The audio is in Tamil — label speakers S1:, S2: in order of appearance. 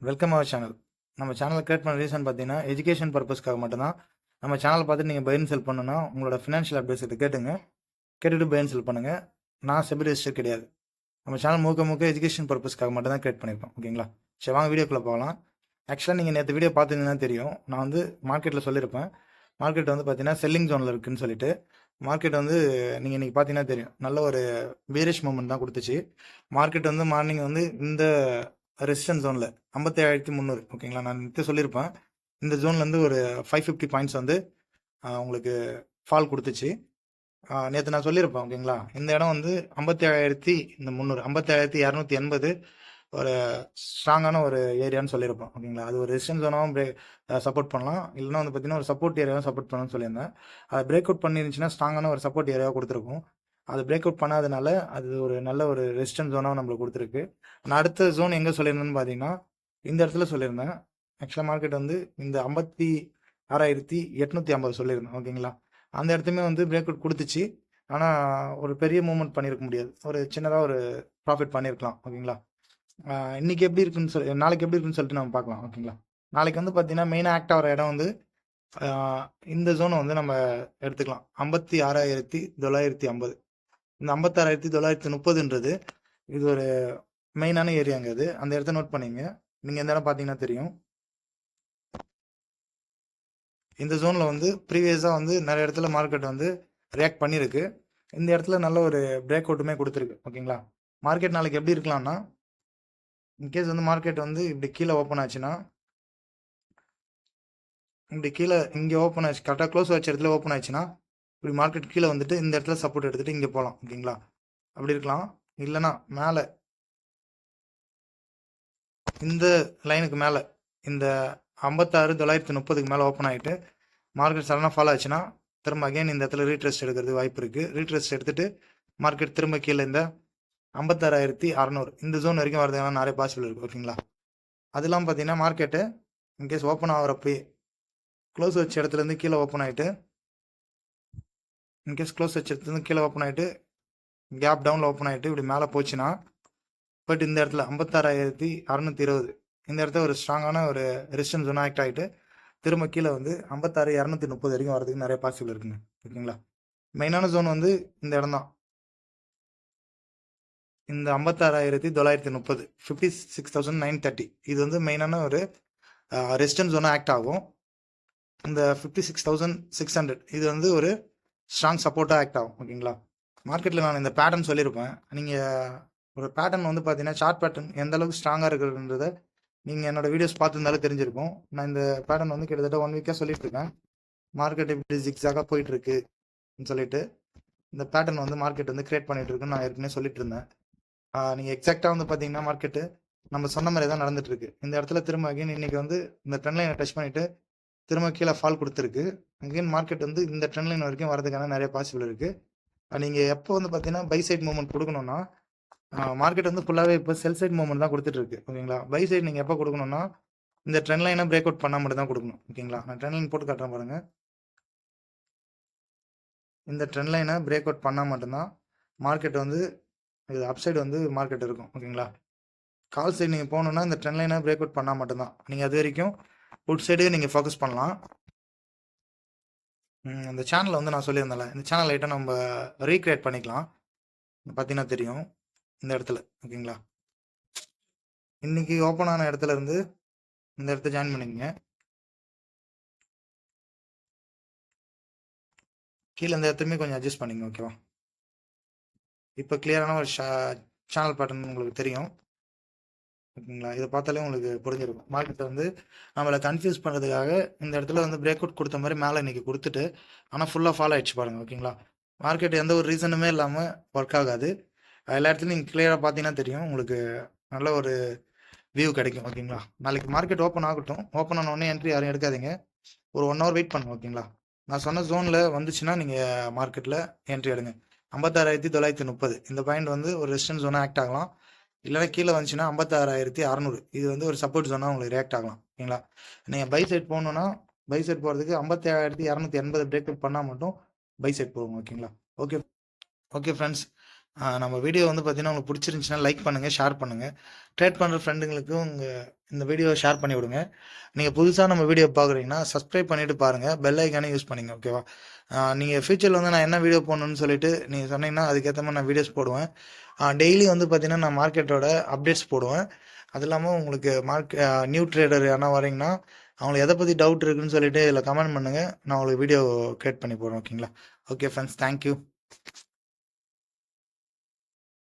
S1: Welcome our channel. நம்ம சேனலை கிரியேட் பண்ண ரீசன் பார்த்தீங்கன்னா எஜுகேஷன் பர்பஸ்க்காக மட்டும்தான். நம்ம சேனலை பார்த்துட்டு நீங்கள் பை அண்ட் செல் பண்ணணும்னா உங்களோட ஃபினான்ஷியல் அட்வைஸ் இதை கேட்டுட்டு பை அண்ட் செல் பண்ணுங்கள். நான் செபி ரெஜிஸ்டர் கிடையாது. நம்ம சேனல் முழுக்க எஜுகேஷன் பர்பஸ்க்காக மட்டும் தான் கிரியேட் பண்ணியிருக்கோம். ஓகேங்களா? சரி, வாங்க வீடியோக்குள்ளே போகலாம். ஆக்சுவலாக நீங்கள் நேற்று வீடியோ பார்த்துருந்தீங்கன்னா தெரியும். நான் வந்து மார்க்கெட்டில் சொல்லியிருப்பேன். மார்க்கெட் வந்து பார்த்தீங்கன்னா செல்லிங் ஜோனில் இருக்குதுன்னு சொல்லிட்டு. மார்க்கெட் வந்து நீங்கள் இன்றைக்கி பார்த்தீங்கன்னா தெரியும், நல்ல ஒரு பேரிஷ் மூமெண்ட் தான் கொடுத்துச்சு. மார்க்கெட் வந்து மார்னிங் வந்து இந்த ரெசிஸ்டன்ஸ் ஜோனில் 57,300. ஓகேங்களா? நான் நேற்று சொல்லியிருப்பேன், இந்த ஜோன்லேருந்து ஒரு 550 பாயிண்ட்ஸ் வந்து உங்களுக்கு ஃபால் கொடுத்துச்சு. நேற்று நான் சொல்லியிருப்பேன். ஓகேங்களா? இந்த இடம் வந்து 57,300 57,280 ஒரு ஸ்ட்ராங்கான ஒரு ஏரியான்னு சொல்லியிருப்போம். ஓகேங்களா? அது ஒரு ரெசிஸ்டன்ஸ் ஜோனாகவும் சப்போர்ட் பண்ணலாம், இல்லைன்னா வந்து பார்த்தீங்கன்னா ஒரு சப்போர்ட் ஏரியாவும் சப்போர்ட் பண்ணணும்னு சொல்லியிருந்தேன். அதை பிரேக் அவுட் பண்ணிருந்துச்சுன்னா ஸ்ட்ராங்கான ஒரு சப்போர்ட் ஏரியாவாக கொடுத்துருக்கும். அது பிரேக் அவுட் பண்ணாதனால அது ஒரு நல்ல ஒரு ரெசிஸ்டன்ஸ் ஜோனாகவும் நம்மளுக்கு கொடுத்துருக்கு. நான் அடுத்த ஜோன் எங்கே சொல்லியிருந்தேன்னு பார்த்தீங்கன்னா இந்த இடத்துல சொல்லியிருந்தேன். ஆக்சுவலாக மார்க்கெட் வந்து இந்த 56,850 சொல்லியிருந்தேன். ஓகேங்களா? அந்த இடத்துமே வந்து பிரேக் அவுட் கொடுத்துச்சு. ஆனால் ஒரு பெரிய மூவ்மெண்ட் பண்ணியிருக்க முடியாது. ஒரு சின்னதாக ஒரு ப்ராஃபிட் பண்ணியிருக்கலாம். ஓகேங்களா? இன்னைக்கு எப்படி இருக்குன்னு சொல்லி, நாளைக்கு எப்படி இருக்குன்னு சொல்லிட்டு நம்ம பார்க்கலாம். ஓகேங்களா? நாளைக்கு வந்து பார்த்தீங்கன்னா மெயினாக ஆக்ட் ஆகிற இடம் வந்து இந்த ஜோனை வந்து நம்ம எடுத்துக்கலாம். 56,950. இந்த 56,930ன்றது இது ஒரு மெயினான ஏரியாங்க. அது அந்த இடத்த நோட் பண்ணிங்க. நீங்கள் இந்த இடம் பார்த்தீங்கன்னா தெரியும். இந்த ஜோனில் வந்து ப்ரீவியஸாக வந்து நிறைய இடத்துல மார்க்கெட் வந்து ரியாக்ட் பண்ணியிருக்கு. இந்த இடத்துல நல்ல ஒரு பிரேக் அவுட்டுமே கொடுத்துருக்கு. ஓகேங்களா? மார்க்கெட் நாளைக்கு எப்படி இருக்கலாம்னா, இன்கேஸ் வந்து மார்க்கெட் வந்து இப்படி கீழே ஓப்பன் ஆச்சுன்னா, இப்படி கீழே இங்கே ஓப்பன் ஆச்சு, கரெக்டாக க்ளோஸ் வச்ச இடத்துல ஓப்பன் ஆச்சுன்னா, இப்படி மார்க்கெட் கீழே வந்துட்டு இந்த இடத்துல சப்போர்ட் எடுத்துகிட்டு இங்கே போகலாம். ஓகேங்களா? அப்படி இருக்கலாம். இல்லைன்னா மேலே இந்த லைனுக்கு மேலே இந்த 56,930க்கு மேலே ஓப்பன் ஆகிட்டு மார்க்கெட் சடனாக ஃபாலோ ஆச்சுன்னா திரும்ப அகைன் இந்த இடத்துல ரீட்ரெஸ்ட் எடுக்கிறது வாய்ப்பு இருக்குது. ரீட்ரெஸ்ட் எடுத்துகிட்டு மார்க்கெட் திரும்ப கீழே இந்த 56,600 இந்த ஜோன் வரைக்கும் வரதுக்கான நிறைய பாசிபிள் இருக்குது. ஓகேங்களா? அதெல்லாம் பார்த்தீங்கன்னா மார்க்கெட்டு இன்கேஸ் ஓப்பன் ஆகிறப்ப க்ளோஸ் வச்ச இடத்துலேருந்து கீழே ஓப்பன் ஆகிட்டு, இன்கேஸ் க்ளோஸ் வச்ச இடத்துலேருந்து கீழே ஓப்பன் ஆகிட்டு கேப் டவுனில் ஓப்பன் ஆகிட்டு இப்படி மேலே போச்சுன்னா, பட் இந்த இடத்துல 56,620 இந்த இடத்துல ஒரு ஸ்ட்ராங்கான ஒரு ரெசிஸ்டன்ஸ் ஜோன் ஆக்ட் ஆகிட்டு திரும்ப கீழே வந்து 56,230 வரைக்கும் வரதுக்கு நிறைய பாசிபிள் இருக்குங்க. ஓகேங்களா? மெயினான ஜோன் வந்து இந்த இடம் தான். இந்த 56,930 56,930 இது வந்து மெயினான ஒரு ரெசிஸ்டன்ஸ் ஜோனாக ஆக்ட் ஆகும். இந்த 56,600 இது வந்து ஒரு ஸ்ட்ராங் சப்போர்ட்டாக ஆக்ட் ஆகும். ஓகேங்களா? மார்க்கெட்டில் நான் இந்த பேட்டர்ன் சொல்லியிருப்பேன். நீங்கள் ஒரு பேட்டர்ன் வந்து பார்த்தீங்கன்னா சார்ட் பேட்டர்ன் எந்த அளவுக்கு ஸ்ட்ராங்காக இருக்குன்றதை நீங்கள் என்னோடய வீடியோஸ் பார்த்துருந்தாலும் தெரிஞ்சிருக்கும். நான் இந்த பேட்டர்ன் வந்து கிட்டத்தட்ட 1 வீக்காக சொல்லிட்டு இருக்கேன். மார்க்கெட் இப்படி ஜிக்ஸாக போயிட்டுருக்குன்னு சொல்லிட்டு இந்த பேட்டர்ன் வந்து மார்க்கெட் வந்து கிரியேட் பண்ணிட்டு இருக்குன்னு நான் ஏற்கனவே சொல்லிட்டு இருந்தேன். நீங்கள் எக்ஸாக்டாக வந்து பார்த்தீங்கன்னா மார்க்கெட்டு நம்ம சொன்ன மாதிரி தான் நடந்துட்டு இருக்கு. இந்த இடத்துல திரும்ப அகைன் இன்னைக்கு வந்து இந்த ட்ரெண்ட் லைனை டச் பண்ணிட்டு திரும்ப கீழே ஃபால் கொடுத்துருக்கு. அகைன் மார்க்கெட் வந்து இந்த ட்ரெண்ட் லைன் வரைக்கும் வரதுக்கான நிறைய பாசிபிள் இருக்கு. நீங்கள் எப்போ வந்து பார்த்தீங்கன்னா பை சைட் மூவ்மெண்ட் கொடுக்கணும்னா, மார்க்கெட் வந்து ஃபுல்லாகவே இப்போ செல் சைட் மூவ்மெண்ட் தான் கொடுத்துட்டு இருக்கு. ஓகேங்களா? பை சைட் நீங்கள் எப்போ கொடுக்கணும்னா இந்த ட்ரெண்ட் லைனை பிரேக் அவுட் பண்ணால் மட்டும் தான் கொடுக்கணும். ஓகேங்களா? நான் ட்ரெண்ட் லைன் போட்டு காட்டுறேன் பாருங்க. இந்த ட்ரெண்ட் லைனை பிரேக் அவுட் பண்ணால் மட்டும்தான் மார்க்கெட் வந்து இது அப் சைடு வந்து மார்க்கெட் இருக்கும். ஓகேங்களா? கால் சைடு நீங்கள் போகணுன்னா இந்த ட்ரெண்ட் லைனை பிரேக் அவுட் பண்ணால் மட்டும்தான். நீங்கள் அது வரைக்கும் புட் சைடு நீங்கள் ஃபோக்கஸ் பண்ணலாம். இந்த சேனலில் வந்து நான் சொல்லியிருந்தேன்ல, இந்த சேனல் லைட்டாக நம்ம ரீக்ரியேட் பண்ணிக்கலாம். பார்த்தீங்கன்னா தெரியும் இந்த இடத்துல. ஓகேங்களா? இன்னைக்கு ஓப்பன் ஆன இடத்துல இருந்து இந்த இடத்த ஜாயின் பண்ணிக்கங்க. கீழே இந்த இடத்துலையுமே கொஞ்சம் அட்ஜஸ்ட் பண்ணிங்க. ஓகேவா? இப்போ கிளியரான ஒரு சேனல் பேட்டர்ன் உங்களுக்கு தெரியும். ஓகேங்களா? இதை பார்த்தாலே உங்களுக்கு புரிஞ்சிருக்கும். மார்க்கெட்டை வந்து நம்மளை கன்ஃபியூஸ் பண்ணுறதுக்காக இந்த இடத்துல வந்து பிரேக் அவுட் கொடுத்த மாதிரி மேலே இன்றைக்கி கொடுத்துட்டு ஆனால் ஃபுல்லாக ஃபாலோ ஆகிடுச்சு பாருங்கள். ஓகேங்களா? மார்க்கெட் எந்த ஒரு ரீசனுமே இல்லாமல் ஒர்க் ஆகாது. எல்லா இடத்துலையும் நீங்கள் கிளியராக பார்த்தீங்கன்னா தெரியும், உங்களுக்கு நல்ல ஒரு வியூ கிடைக்கும். ஓகேங்களா? நாளைக்கு மார்க்கெட் ஓப்பன் ஆகட்டும். ஓப்பன் ஆனோடனே என்ட்ரி யாரும் எடுக்காதீங்க. ஒரு 1 ஹவர் வெயிட் பண்ணுங்க. ஓகேங்களா? நான் சொன்ன ஜோனில் வந்துச்சுன்னா நீங்கள் மார்க்கெட்டில் என்ட்ரி எடுங்க. 56,930 இந்த பாயிண்ட் வந்து ஒரு ரெசிஸ்டன்ஸ் ஜோனாக ஆக்ட் ஆகலாம். இல்லைனா கீழே வந்துச்சுன்னா 56,600 இது வந்து ஒரு சப்போர்ட் ஜோனாக உங்களுக்கு ரியாக்ட் ஆகலாம். ஓகேங்களா? நீங்கள் பை சைட் போகணுன்னா பை சைட் போகிறதுக்கு 57,280 பிரேக் அவுட் பண்ணால் மட்டும் பை சைட் போகும். ஓகேங்களா? ஓகே ஃப்ரெண்ட்ஸ், நம்ம வீடியோ வந்து பார்த்தீங்கன்னா உங்களுக்கு பிடிச்சிருந்துச்சுன்னா லைக் பண்ணுங்கள், ஷேர் பண்ணுங்கள். ட்ரேட் பண்ணுற ஃப்ரெண்டுங்களுக்கும் இந்த வீடியோவை ஷேர் பண்ணி விடுங்க. நீங்கள் புதுசாக நம்ம வீடியோ பார்க்குறீங்கன்னா சப்ஸ்கிரைப் பண்ணிவிட்டு பாருங்கள், பெல் ஐக்கானே யூஸ் பண்ணிங்க, ஓகேவா? நீங்கள் ஃப்யூச்சரில் வந்து நான் என்ன வீடியோ போடணும்னு சொல்லிட்டு நீங்கள் சொன்னீங்கன்னா அதுக்கேற்ற மாதிரி நான் வீடியோஸ் போடுவேன். டெய்லி வந்து பார்த்தீங்கன்னா நான் மார்க்கெட்டோட அப்டேட்ஸ் போடுவேன். அது இல்லாமல் உங்களுக்கு நியூ ட்ரேடர் யாரா வரீங்கன்னா அவங்களுக்கு எதை பற்றி டவுட் இருக்குன்னு சொல்லிட்டு இதில் கமெண்ட் பண்ணுங்கள், நான் உங்களுக்கு வீடியோ கிரியேட் பண்ணி போடுறேன், ஓகேங்களா? Okay friends, thank you.